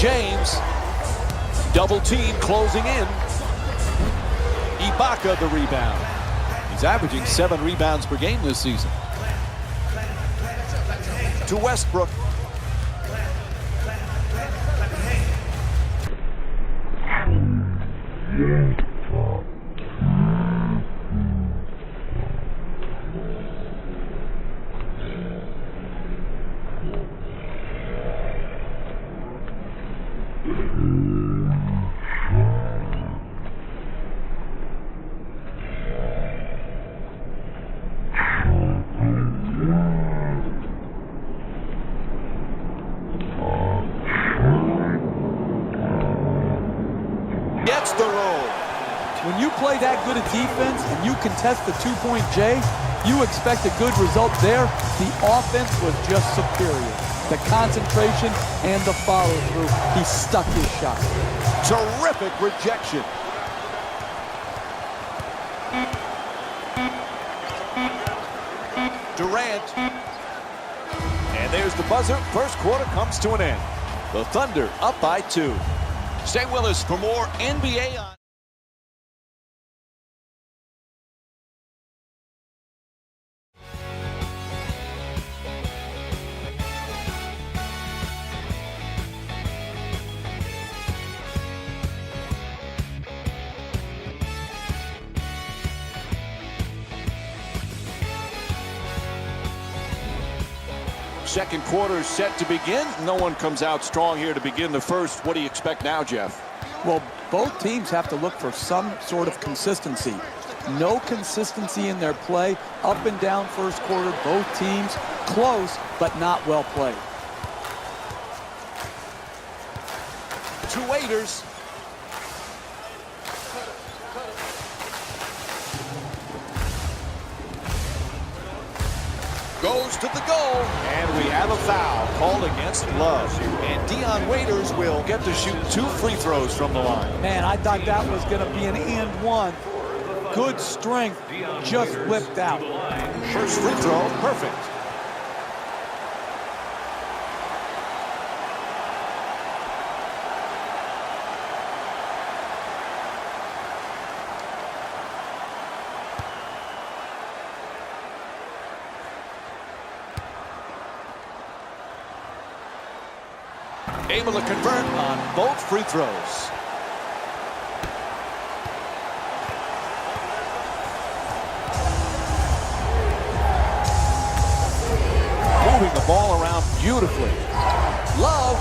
James, double team closing in. Ibaka the rebound. He's averaging 7 rebounds per game this season. To Westbrook. Gets the roll. When you play that good a defense and you contest the two-point J, you expect a good result there. The offense was just superior. The concentration and the follow-through, he stuck his shot. Terrific rejection. Durant. And there's the buzzer. First quarter comes to an end. The Thunder up by 2. Stay with us for more NBA on. Second quarter set to begin. No one comes out strong here to begin the first. What do you expect now, Jeff? Well, both teams have to look for some sort of consistency. No consistency in their play. Up and down first quarter, both teams close, but not well played. 2 waiters. Goes to the goal, and we have a foul called against Love. And Dion Waiters will get to shoot 2 free throws from the line. Man, I thought that was going to be an and one. Good strength, just whipped out. First free throw, perfect. Able to convert on both free throws. Moving the ball around beautifully. Love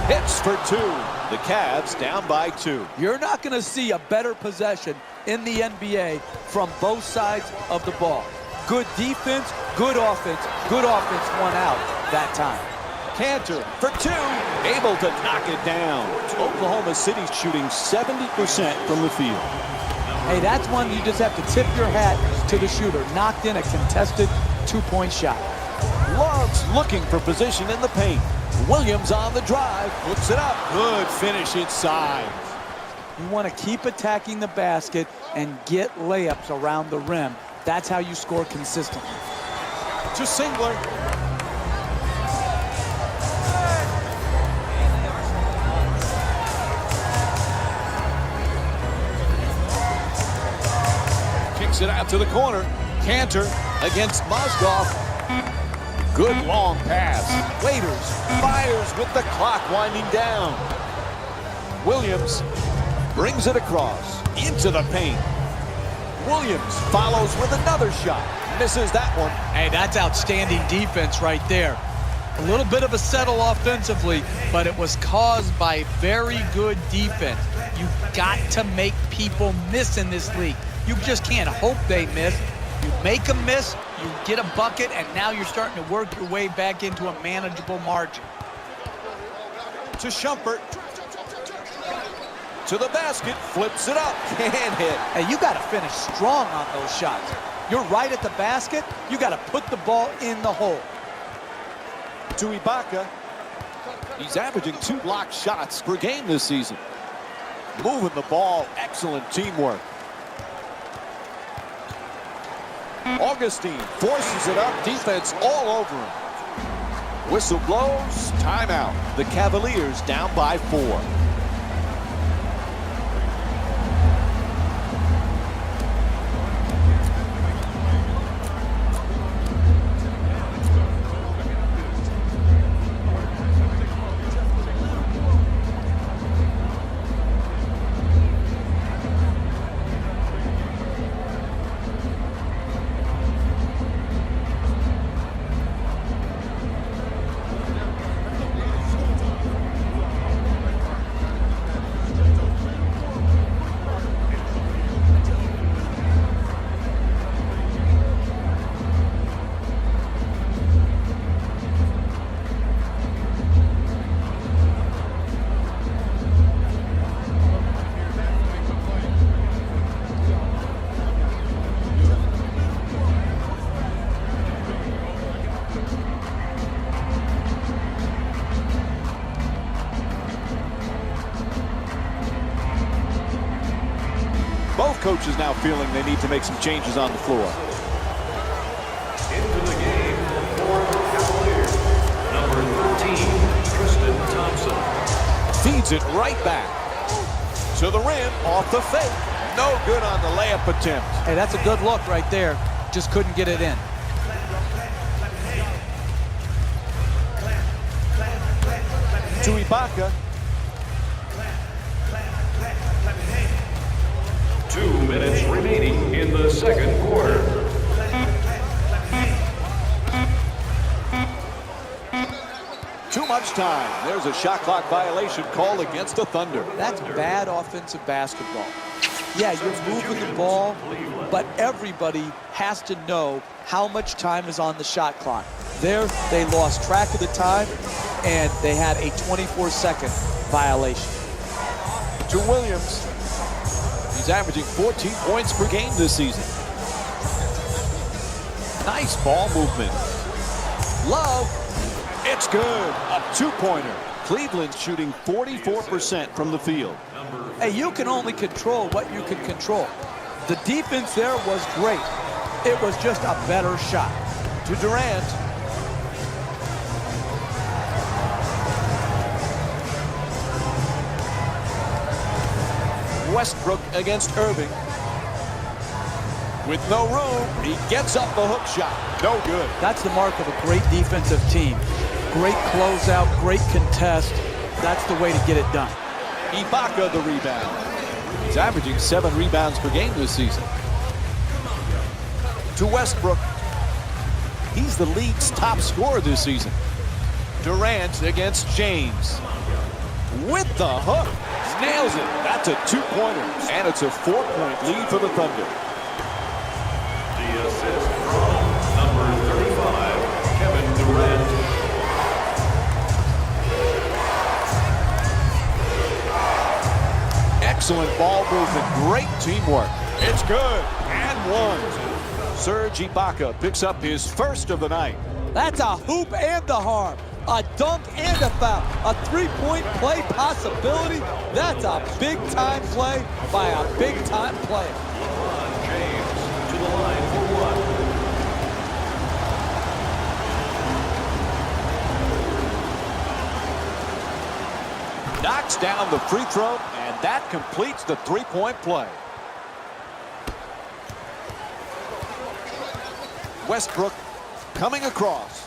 hits for 2. The Cavs down by 2. You're not going to see a better possession in the NBA from both sides of the ball. Good defense, good offense won out that time. Cantor for 2, able to knock it down. Oklahoma City's shooting 70% from the field. Hey, that's one you just have to tip your hat to the shooter. Knocked in a contested 2-point shot. Love's looking for position in the paint. Williams on the drive, hooks it up. Good finish inside. You want to keep attacking the basket and get layups around the rim. That's how you score consistently. To Singler. Kicks it out to the corner. Cantor against Mozgov. Good long pass. Waiters fires with the clock winding down. Williams brings it across into the paint. Williams follows with another shot. Misses that one. Hey, that's outstanding defense right there. A little bit of a settle offensively, but it was caused by very good defense. You've got to make people miss in this league. You just can't hope they miss. You make them miss, you get a bucket, and now you're starting to work your way back into a manageable margin. To Shumpert. To the basket, flips it up, can't hit. Hey, you got to finish strong on those shots. You're right at the basket, you got to put the ball in the hole. To Ibaka. He's averaging 2 blocked shots per game this season. Moving the ball, excellent teamwork. Augustine forces it up, defense all over him. Whistle blows, timeout. The Cavaliers down by 4. Both coaches now feeling they need to make some changes on the floor. Into the game for the Cavaliers, number 13, Tristan Thompson. Feeds it right back to the rim, off the fake. No good on the layup attempt. Hey, that's a good look right there. Just couldn't get it in. To Ibaka. 2 minutes remaining in the second quarter. Too much time. There's a shot clock violation call against the Thunder. That's bad offensive basketball. Yeah, you're moving the ball, but everybody has to know how much time is on the shot clock. There, they lost track of the time, and they had a 24-second violation. To Williams. He's averaging 14 points per game this season. Nice ball movement. Love. It's good. A two-pointer. Cleveland shooting 44% from the field. Hey, you can only control what you can control. The defense there was great. It was just a better shot. To Durant. Westbrook against Irving. With no room, he gets up the hook shot. No good. That's the mark of a great defensive team. Great closeout, great contest. That's the way to get it done. Ibaka the rebound. He's averaging 7 rebounds per game this season. To Westbrook. He's the league's top scorer this season. Durant against James. With the hook. Nails it. That's a two-pointer. And it's a 4-point lead for the Thunder. The assist from number 35, Kevin Durant. Excellent ball movement. Great teamwork. It's good. And one. Serge Ibaka picks up his first of the night. That's a hoop and a harm. A dunk and a foul. A three-point play possibility. That's a big-time play by a big-time player. LeBron James to the line for one. Knocks down the free throw, and that completes the three-point play. Westbrook coming across.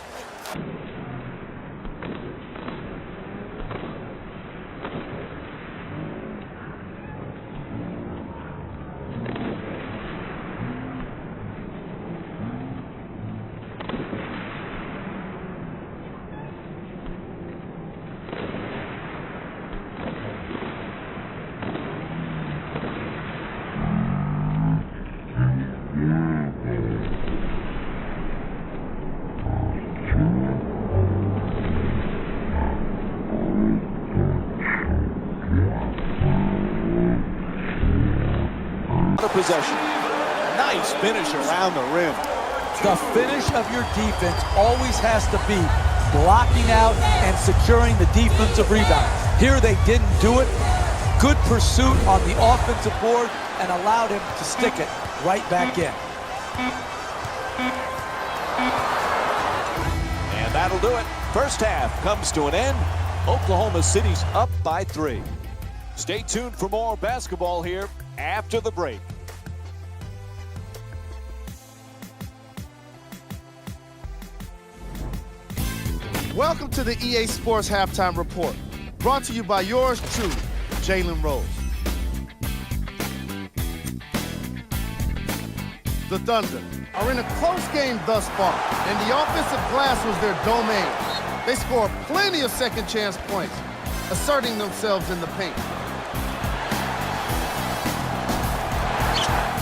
Possession. Nice finish around the rim. The finish of your defense always has to be blocking out and securing the defensive rebound. Here they didn't do it. Good pursuit on the offensive board and allowed him to stick it right back in. And that'll do it. First half comes to an end. Oklahoma City's up by 3. Stay tuned for more basketball here after the break. Welcome to the EA Sports Halftime Report, brought to you by yours truly, Jalen Rose. The Thunder are in a close game thus far, and the offensive glass was their domain. They scored plenty of second chance points, asserting themselves in the paint.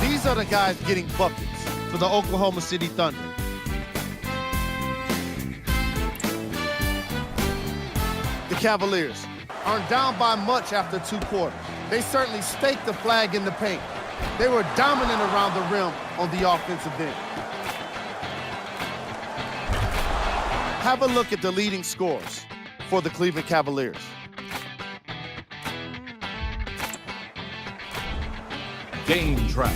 These are the guys getting buckets for the Oklahoma City Thunder. The Cavaliers aren't down by much after 2 quarters. They certainly staked the flag in the paint. They were dominant around the rim on the offensive end. Have a look at the leading scores for the Cleveland Cavaliers. Game track.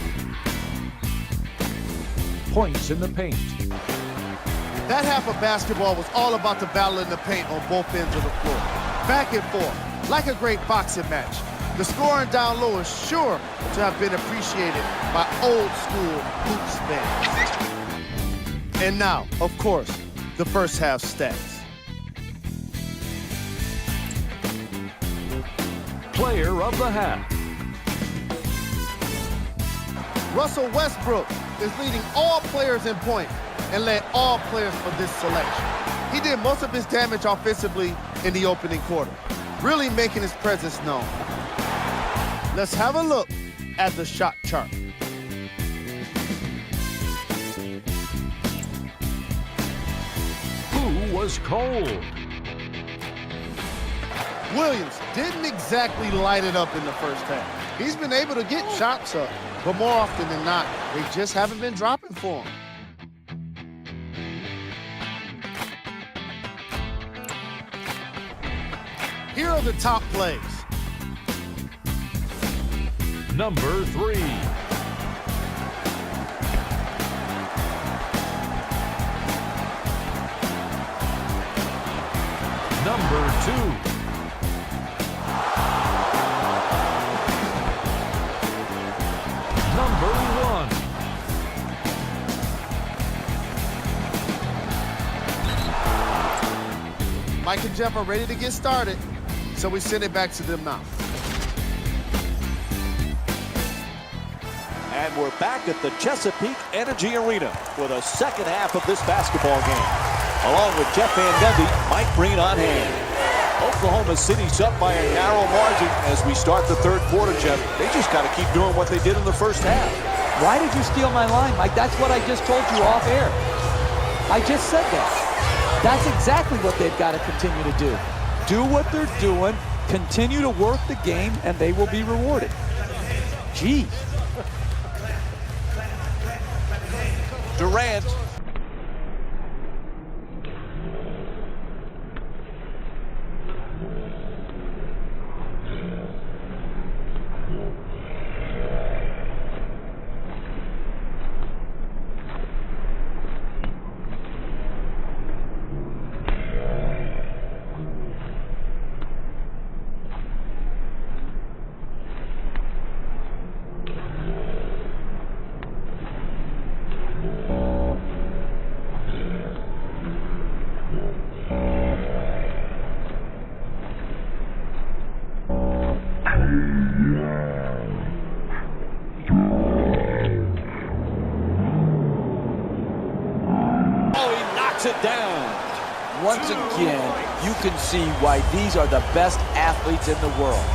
Points in the paint. That half of basketball was all about the battle in the paint on both ends of the floor. Back and forth, like a great boxing match. The scoring down low is sure to have been appreciated by old school hoops fans. And now, of course, the first half stats. Player of the half. Russell Westbrook is leading all players in points and led all players for this selection. He did most of his damage offensively in the opening quarter, really making his presence known. Let's have a look at the shot chart. Who was cold? Williams didn't exactly light it up in the first half. He's been able to get shots up, but more often than not, they just haven't been dropping for him. Here are the top plays. Number 3. Number 2. Number 1. Mike and Jeff are ready to get started, so we send it back to them now. And we're back at the Chesapeake Energy Arena for the second half of this basketball game. Along with Jeff Van Gundy, Mike Breen on hand. Oklahoma City's up by a narrow margin as we start the third quarter, Jeff. They just got to keep doing what they did in the first half. Why did you steal my line, Mike? That's what I just told you off air. I just said that. That's exactly what they've got to continue to do. Do what they're doing, continue to work the game, and they will be rewarded. Jeez. Durant. It down. Once again, you can see why these are the best athletes in the world.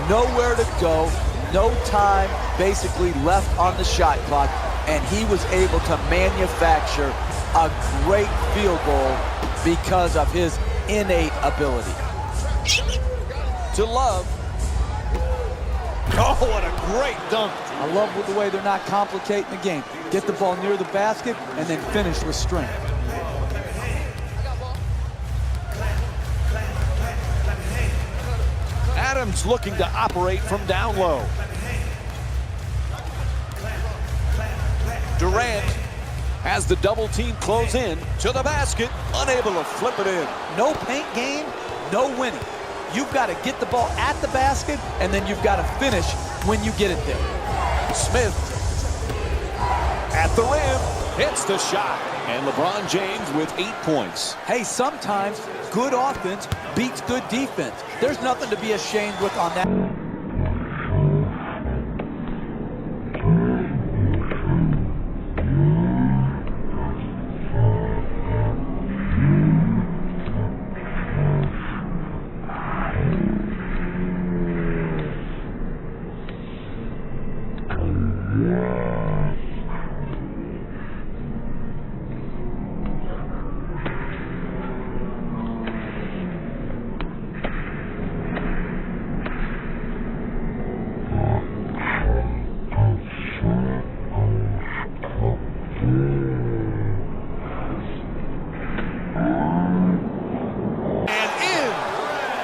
Nowhere to go, no time basically left on the shot clock, and he was able to manufacture a great field goal because of his innate ability. To Love. Oh, what a great dunk. I love the way they're not complicating the game. Get the ball near the basket and then finish with strength. Adams looking to operate from down low. Durant has the double team close in to the basket. unable to flip it in. No paint game, no winning. You've got to get the ball at the basket, and then you've got to finish when you get it there. Smith at the rim, hits the shot. And LeBron James with 8 points. Hey, sometimes good offense beats good defense. There's nothing to be ashamed with on that.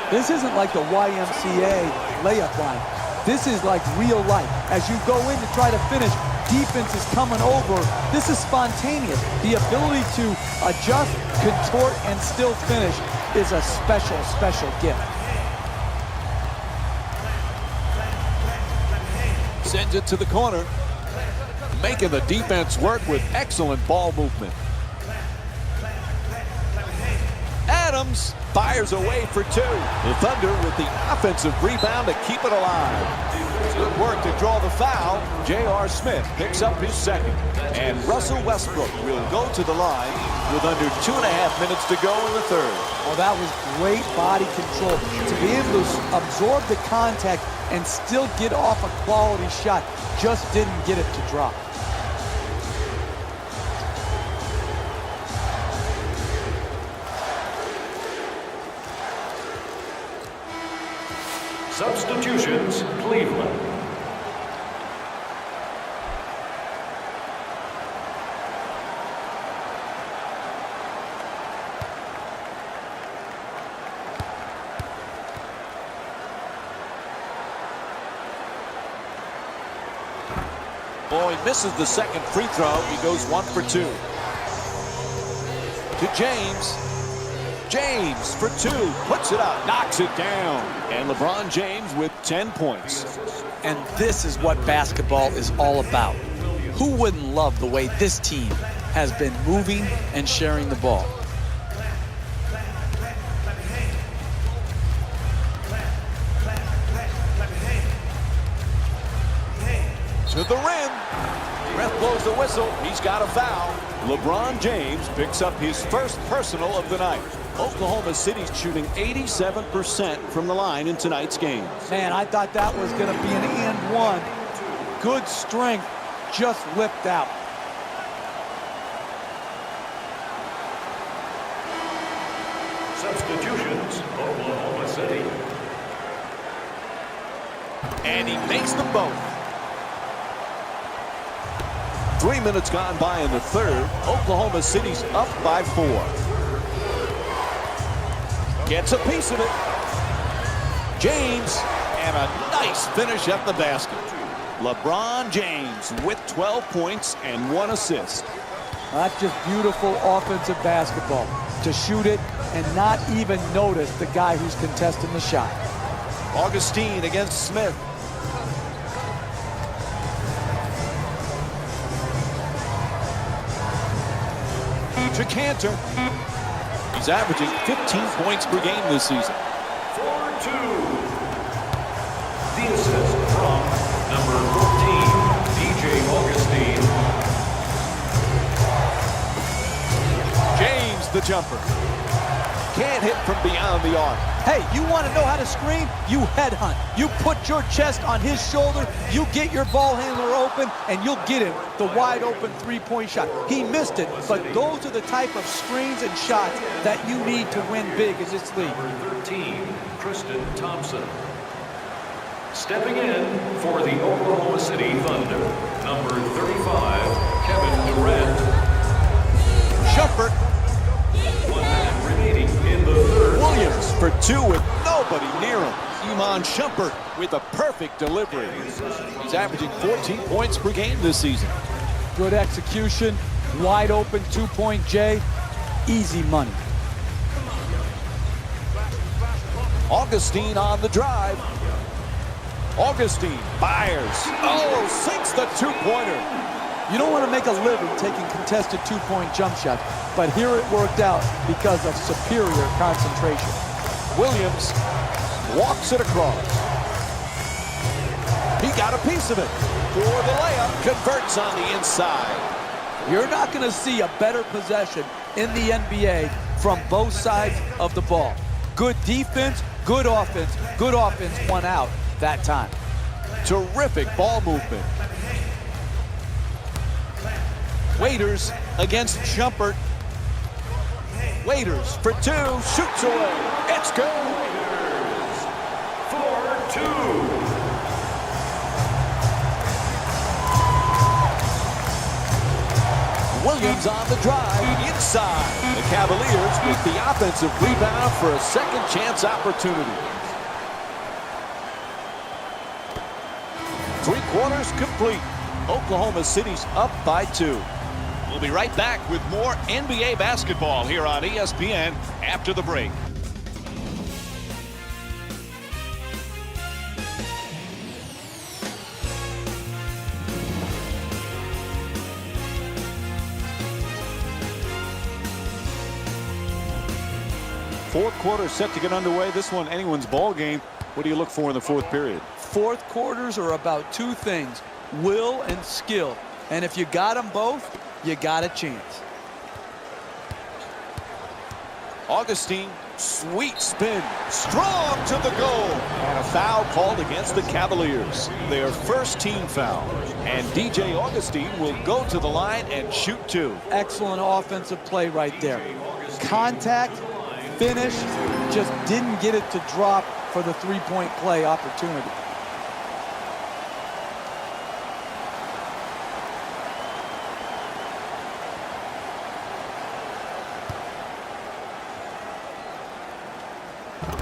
This isn't like the YMCA layup line. This is like real life. As you go in to try to finish, defense is coming over. This is spontaneous. The ability to adjust, contort, and still finish is a special, special gift. Sends it to the corner, making the defense work with excellent ball movement. Adams fires away for 2. The Thunder with the offensive rebound to keep it alive. Good work to draw the foul. J.R. Smith picks up his second. And Russell Westbrook will go to the line with under 2.5 minutes to go in the third. Oh, that was great body control. To be able to absorb the contact and still get off a quality shot. Just didn't get it to drop. Substitutions, Cleveland. Oh, he misses the second free throw. He goes 1 for 2. To James. James for 2, puts it up, knocks it down. And LeBron James with 10 points. And this is what basketball is all about. Who wouldn't love the way this team has been moving and sharing the ball? To the rim. Ref blows the whistle. He's got a foul. LeBron James picks up his first personal of the night. Oklahoma City's shooting 87% from the line in tonight's game. Man, I thought that was going to be an and one. Good strength, just whipped out. Substitutions, Oklahoma City. And he makes them both. 3 minutes gone by in the third. Oklahoma City's up by 4. Gets a piece of it. James, and a nice finish at the basket. LeBron James with 12 points and 1 assist. That's just beautiful offensive basketball. To shoot it and not even notice the guy who's contesting the shot. Augustine against Smith. To Cantor. He's averaging 15 points per game this season. For 2. The assist from number 14, DJ Augustine. James the jumper. Can't hit from beyond the arc. Hey, you want to know how to screen? You headhunt. You put your chest on his shoulder, you get your ball handler open, and you'll get him the wide open three-point shot. He missed it, but those are the type of screens and shots that you need to win big in this league. Number 13, Tristan Thompson. Stepping in for the Oklahoma City Thunder, number 35, Kevin Durant. Shumpert. 1 minute remaining in the third. Williams for 2 with nobody near him. Iman Shumpert with a perfect delivery. He's averaging 14 points per game this season. Good execution, wide open two-point J, easy money. Augustine on the drive. Augustine fires. Oh, sinks the two-pointer. You don't want to make a living taking contested two-point jump shots, but here it worked out because of superior concentration. Williams walks it across. He got a piece of it for the layup. Converts on the inside. You're not going to see a better possession in the NBA from both sides of the ball. Good defense, good offense. Good offense won out that time. Terrific ball movement. Waiters against Shumpert. Waiters for two, shoots away. It's good. For two. Williams on the drive, inside. The Cavaliers with the offensive rebound for a second chance opportunity. 3 quarters complete. Oklahoma City's up by 2. We'll be right back with more NBA basketball here on ESPN after the break. Fourth quarter set to get underway. This one anyone's ball game. What do you look for in the fourth period? Fourth quarters are about two things, will and skill. And if you got them both, you got a chance. Augustine, sweet spin, strong to the goal. And a foul called against the Cavaliers. Their first team foul. And DJ Augustine will go to the line and shoot 2. Excellent offensive play right there. Contact, finish, just didn't get it to drop for the three-point play opportunity.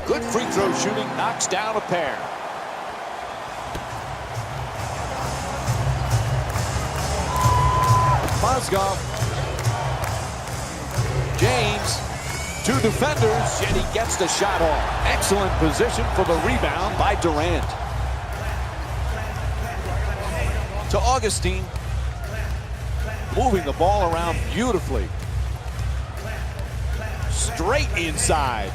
Good free throw shooting, knocks down a pair. Mozgov. James. 2 defenders, and he gets the shot off. Excellent position for the rebound by Durant. To Augustine. Moving the ball around beautifully. Straight inside.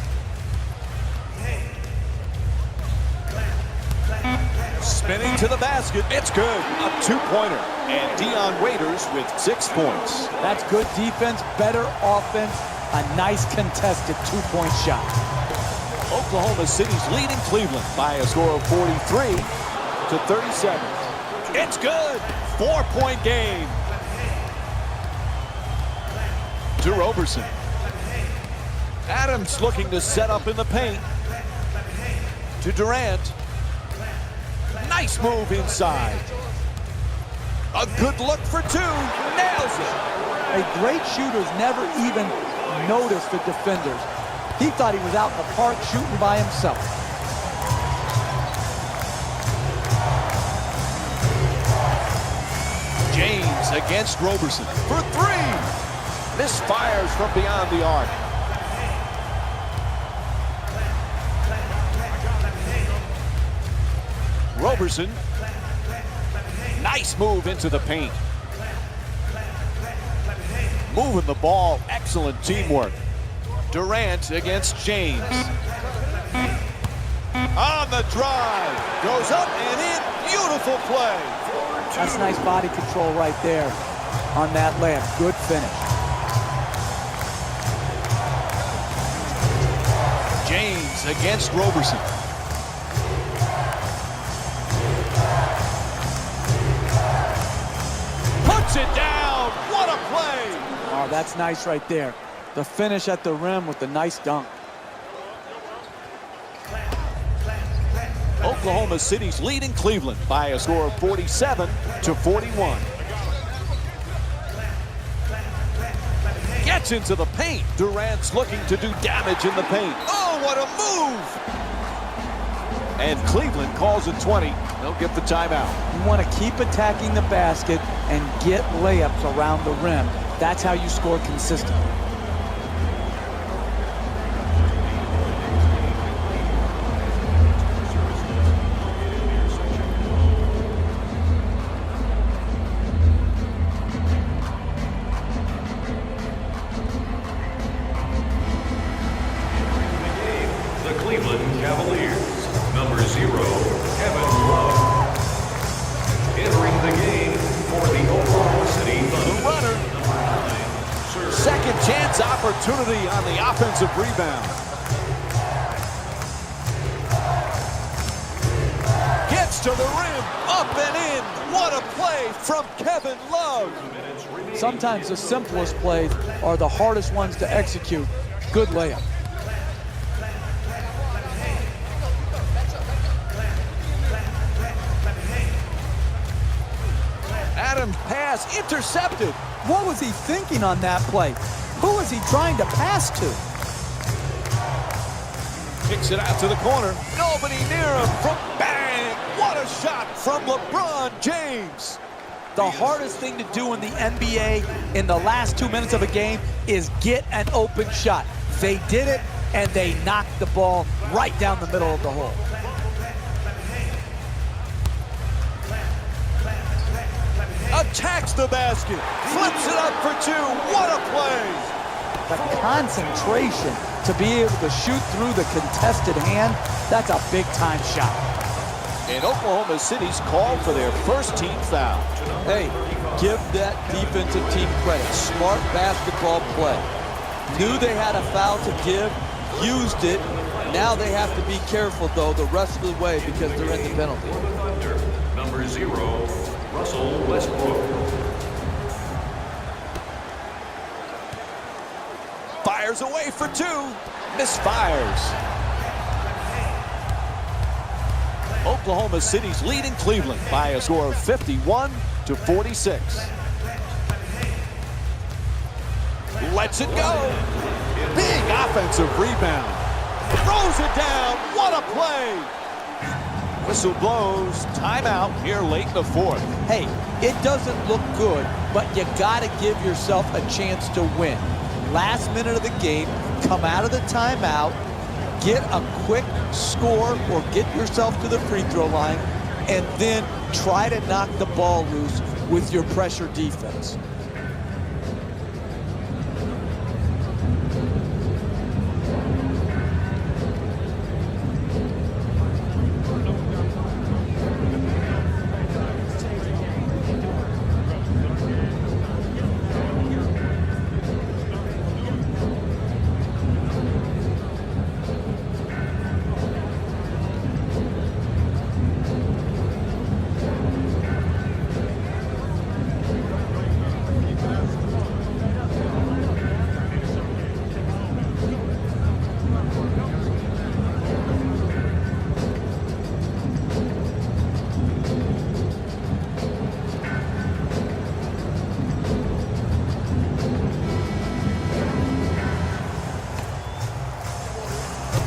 Spinning to the basket. It's good. A 2-pointer. And Dion Waiters with 6 points. That's good defense, better offense, a nice contested two-point shot. Oklahoma City's leading Cleveland by a score of 43-37. It's good. 4-point game. To Roberson. Adams looking to set up in the paint. To Durant. Nice move inside. A good look for 2. Nails it. A great shooter's never even noticed the defenders. He thought he was out in the park shooting by himself. James against Roberson for 3. Misfires from beyond the arc. Roberson. Nice move into the paint. Moving the ball. Excellent teamwork. Durant against James. On the drive. Goes up and in. Beautiful play. That's nice body control right there on that layup. Good finish. James against Roberson. Puts it down. What a play. Oh, that's nice right there. The finish at the rim with the nice dunk. Oklahoma City's leading Cleveland by a score of 47-41. Gets into the paint. Durant's looking to do damage in the paint. Oh, what a move! And Cleveland calls it 20. They'll get the timeout. You want to keep attacking the basket and get layups around the rim. That's how you score consistently. the Cleveland Cavaliers, number 0, Kevin Love. Entering the game for the Oklahoma City Thunder, The runner. number 9, Serge. Second chance opportunity on the offensive rebound. Gets to the rim, up and in. What a play from Kevin Love. Sometimes the simplest plays are the hardest ones to execute. Good layup. Adams' pass intercepted. What was he thinking on that play? Who was he trying to pass to? Kicks it out to the corner. Nobody near him from bang. What a shot from LeBron James. The hardest thing to do in the NBA in the last 2 minutes of a game is get an open shot. They did it, and they knocked the ball right down the middle of the hole. Attacks the basket. Flips it up for two. What a play. The concentration to be able to shoot through the contested hand, that's a big-time shot. And Oklahoma City's called for their first team foul. Hey, give that defensive team credit. Smart basketball play. Knew they had a foul to give, used it. Now they have to be careful, though, the rest of the way because they're in the penalty. Thunder, number 0, Russell Westbrook. Fires away for two. Misfires. Oklahoma City's leading Cleveland by a score of 51-46. Lets it go. Big offensive rebound. Throws it down. What a play. Whistle blows. Timeout here late in the fourth. Hey, it doesn't look good, but you got to give yourself a chance to win. Last minute of the game, come out of the timeout, get a quick score or get yourself to the free throw line, and then try to knock the ball loose with your pressure defense.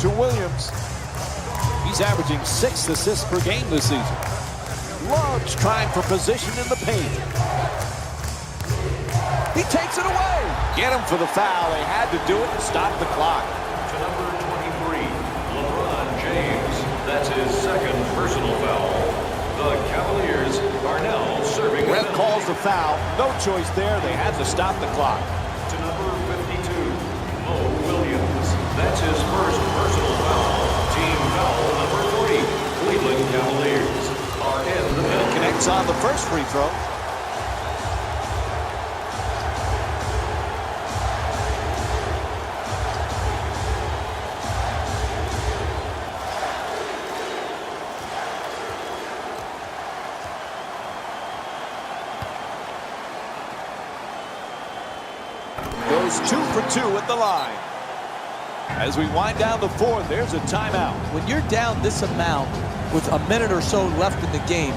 To Williams. He's averaging 6 assists per game this season. Love's trying for position in the paint. He takes it away. Get him for the foul. They had to do it to stop the clock. To number 23, LeBron James. That's his second personal foul. The Cavaliers are now serving. Ref calls the foul. No choice there. They had to stop the clock. To number 52, Mo Williams. That's his first personal foul. Team foul number 3. Cleveland Cavaliers are in the penalty. Connects on the first free throw. Goes 2 for 2 at the line. As we wind down the fourth, there's a timeout. When you're down this amount with a minute or so left in the game,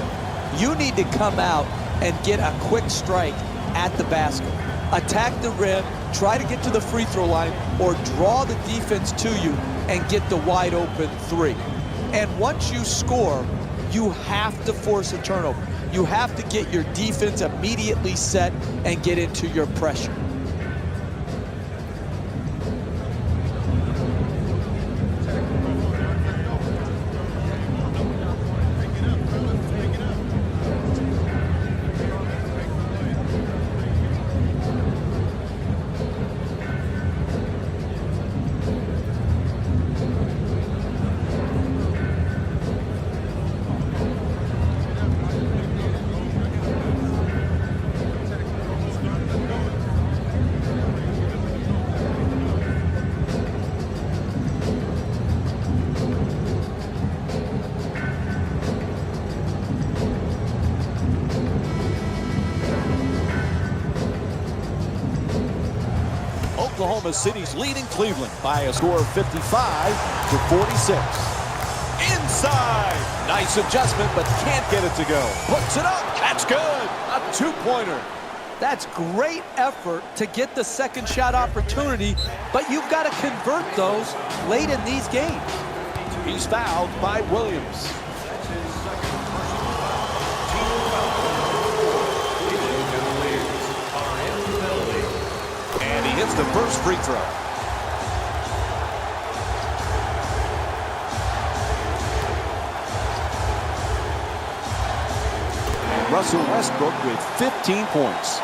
you need to come out and get a quick strike at the basket. Attack the rim, try to get to the free throw line, or draw the defense to you and get the wide open three. And once you score, you have to force a turnover. You have to get your defense immediately set and get into your pressure. Oklahoma City's leading Cleveland by a score of 55-46. Inside. Nice adjustment, but can't get it to go. Puts it up. That's good. A two-pointer. That's great effort to get the second shot opportunity, but you've got to convert those late in these games. He's fouled by Williams. That's his second personal foul. Team foul. Cleveland Cavaliers are in the penalty. And he hits the first free throw. And Russell Westbrook with 15 points.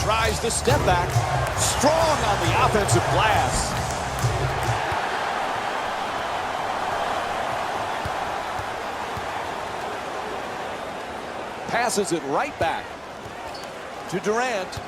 Tries the step back. Strong on the offensive glass. Passes it right back to Durant.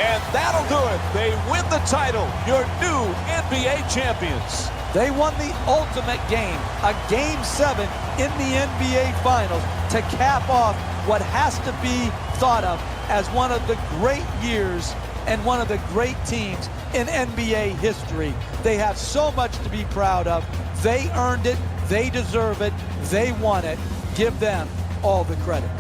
And that'll do it. They win the title, your new NBA champions. They won the ultimate game, a Game 7 in the NBA Finals to cap off what has to be thought of as one of the great years and one of the great teams in NBA history. They have so much to be proud of. They earned it. They deserve it. They won it. Give them all the credit.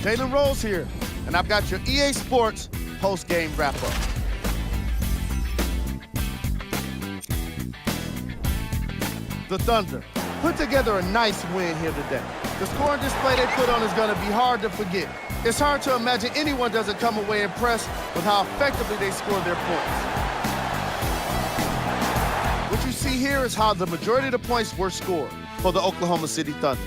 Jalen Rose here, and I've got your EA Sports post-game wrap-up. The Thunder put together a nice win here today. The scoring display they put on is going to be hard to forget. It's hard to imagine anyone doesn't come away impressed with how effectively they scored their points. What you see here is how the majority of the points were scored for the Oklahoma City Thunder.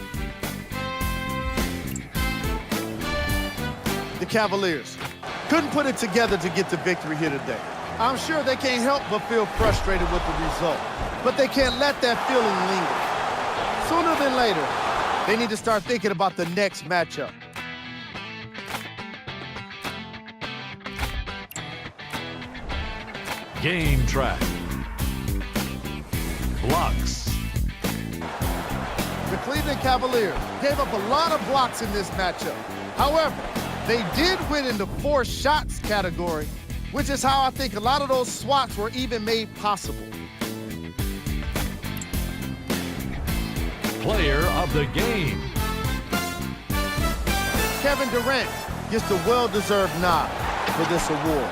The Cavaliers couldn't put it together to get the victory here today. I'm sure they can't help but feel frustrated with the result, but they can't let that feeling linger. Sooner than later, they need to start thinking about the next matchup. Game track. Blocks. The Cleveland Cavaliers gave up a lot of blocks in this matchup. However, they did win in the forced shots category, which is how I think a lot of those swats were even made possible. Player of the game. Kevin Durant gets the well-deserved nod for this award.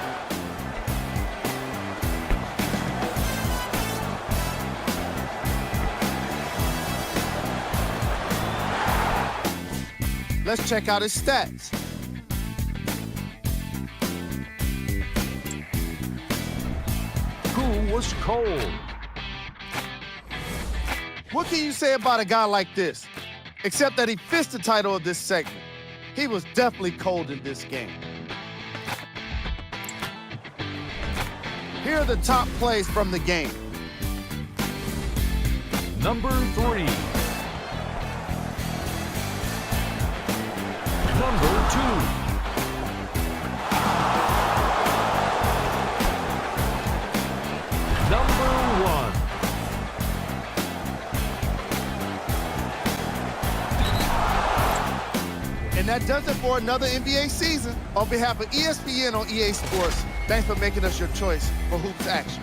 Let's check out his stats. Who was cold? What can you say about a guy like this? Except that he fits the title of this segment. He was definitely cold in this game. Here are the top plays from the game. Number 3. Number 2. Number 1. And that does it for another NBA season. On behalf of ESPN on EA Sports, thanks for making us your choice for hoops action.